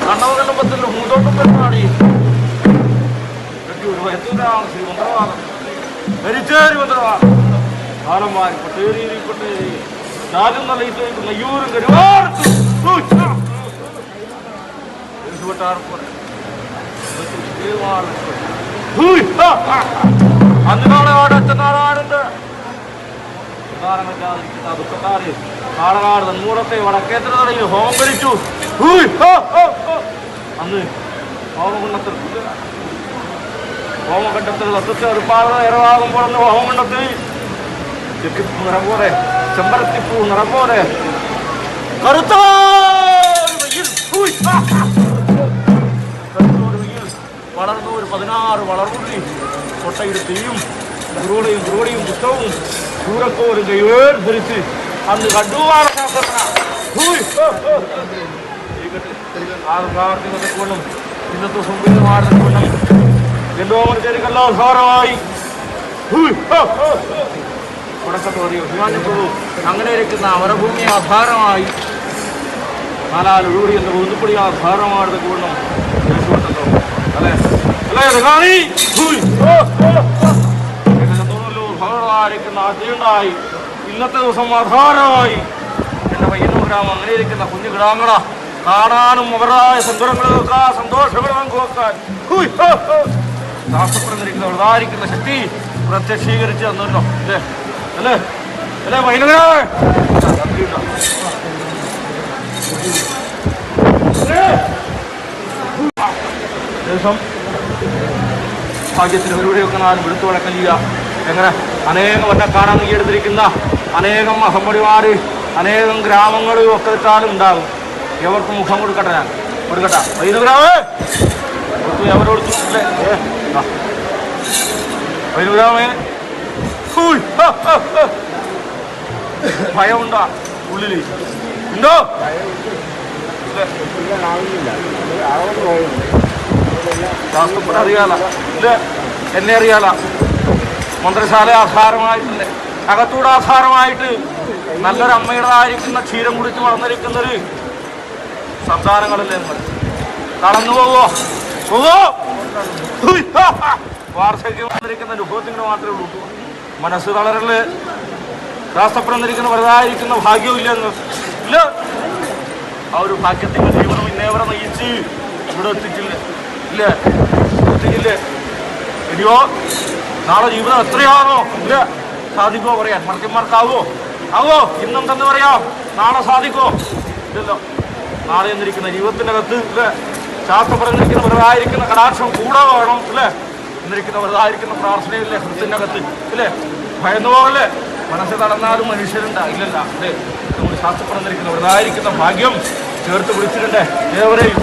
കണ്ണവകല്ലമ്പത്തിൽ മൂന്നോട്ടും പെരുമാടി എത്തുന്നതാണ് ശ്രീമന്ത്രവാദം മരിച്ചേരി മന്ത്രവാദം കാലം മാറി പട്ടേരിയിൽപ്പെട്ടേ രാജ്യം നിലയിട്ട് നെയ്യൂരും കരുവാർക്കും അന്നാളെ അച്ഛനാടാനുണ്ട് ദുഃഖക്കാര് കാളനാട് നെന്മൂടത്തെ വടക്കേത്ര നടയിൽ ഹോമം കഴിച്ചു. അന്ന് ഹോമകുണ്ടത്തിൽ ഹോമകണ്ഠത്തിൽ സത്യത്തെ ഒരുപാട് ഇറവാകുമ്പോൾ അന്ന് ഹോമകുണ്ടത്തിൽ ചെക്കിപ്പൂ നിറം പോലെ ചെമ്പരത്തിപ്പൂ നിറം പോലെ കറുത്ത വളർന്നു ഒരു 16 വളർന്നുള്ളി കൊട്ടയുടെ തീയും കുറുവടിയും പുസ്തകവും ചൂരക്കോരും കൈവേർ ധരിച്ച് അന്ന് കണ്ടുവാണ് പ്രാവർത്തികത്തെ കൊണ്ടും ഇന്നത്തെ സംഗീതമാരുടെ കൊണ്ടും എന്തോമർക്കെല്ലാം സാരമായി തുടക്കത്തോടെയോ ഹിമാചലപ്രഭു അങ്ങനെ ഇരിക്കുന്ന അമരഭൂമി ആധാരമായി നാലാലൊഴുകൂടി എന്ന ഒന്നുപടി ആധാരമായത് കൊണ്ടും ദേശപ്പെട്ടല്ലോ അല്ലേ അല്ലേ കാണി ഭഗവാനിരിക്കുന്ന അതിണ്ടായി ഇന്നത്തെ ദിവസം ആധാരമായി എൻ്റെ പയ്യന്നൂർ ഗ്രാമം അങ്ങനെ ഇരിക്കുന്ന കുഞ്ഞു ഗ്രാമങ്ങള കാണാനും അവരുടേതായ സങ്കടങ്ങൾ വെക്കാൻ സന്തോഷങ്ങൾ പങ്കുവെക്കാൻ ശാസ്ത്രപ്രതിരിക്കുന്ന വലുതായിരിക്കുന്ന ശക്തി പ്രത്യക്ഷീകരിച്ച് തന്നല്ലോ അല്ലേ അല്ലേ അല്ലേ പയ്യന്നൂരാ ദിവസം ഭാഗ്യത്തിന് ഒരുവരെയൊക്കെ നാലും എടുത്തു വഴക്കം ചെയ്യുക എങ്ങനെ അനേകം എന്നെ കാണാൻ എടുത്തിരിക്കുന്ന അനേകം അഹമ്മടിമാർ അനേകം ഗ്രാമങ്ങളും ഒക്കെ വെച്ചാലും ഉണ്ടാകും. എവർക്ക് മുഖം കൊടുക്കട്ടെ ഞാൻ കൊടുക്കട്ടെ വൈനുഗ്രാമേ എവരോട് വൈനുഗ്രാമേ ഭയമുണ്ടോ ഉള്ളിൽ ഉണ്ടോ ശാസ്ത്രപ്പെട്ട് അറിയാല ഇല്ല എന്നെ അറിയാല മന്ത്രിശാല ആധാരമായിട്ടില്ലേ അകത്തൂടെ ആധാരമായിട്ട് നല്ലൊരു അമ്മയുടേതായിരിക്കുന്ന ക്ഷീരം കുടിച്ച് വളർന്നിരിക്കുന്നൊരു സന്താനങ്ങളല്ലേ നിങ്ങൾ കടന്നു പോവോ വാർദ്ധക്യം വന്നിരിക്കുന്ന അനുഭവത്തിന് മാത്രമേ ഉള്ളൂ. മനസ്സ് തളരല് ശാസ്ത്രപ്പെട്ടിരിക്കുന്ന വലുതായിരിക്കുന്ന ഭാഗ്യവും ഇല്ല ഇല്ല ആ ഒരു ഭാഗ്യത്തിൻ്റെ ജീവനം ഇന്നേവരെ നയിച്ച് ഇവിടെ എത്തിച്ചില്ല ഇല്ല എത്തിച്ചില്ലേ ഇനിയോ നാളെ ജീവിതം എത്രയാണോ ഇല്ല സാധിക്കുമോ പറയാൻ മർത്യന്മാർക്കാവോ ഇന്നെന്തെന്ന് പറയാം നാളെ സാധിക്കുമോ ഇല്ലല്ലോ നാളെ എന്നിരിക്കുന്ന ജീവിതത്തിൻ്റെ അകത്ത് ഇല്ലേ ശാസ്ത്രം പറഞ്ഞിരിക്കുന്ന വലുതായിരിക്കുന്ന കടാക്ഷം കൂടെ വേണം ഇല്ലേ എന്നിരിക്കുന്ന വലുതായിരിക്കുന്ന പ്രാർത്ഥനയില്ലേ ഹൃത്തിൻ്റെ അകത്ത് ഇല്ലേ ഭയന്നു പോകല്ലേ മനസ്സ് തടന്നാലും മനുഷ്യരുണ്ടായില്ലല്ല അല്ലേ നമ്മൾ ശാസ്ത്രം പറഞ്ഞിരിക്കുന്ന വലുതായിരിക്കുന്ന ഭാഗ്യം ചേർത്ത് പിടിച്ചിട്ടുണ്ടേ ഏവരെയും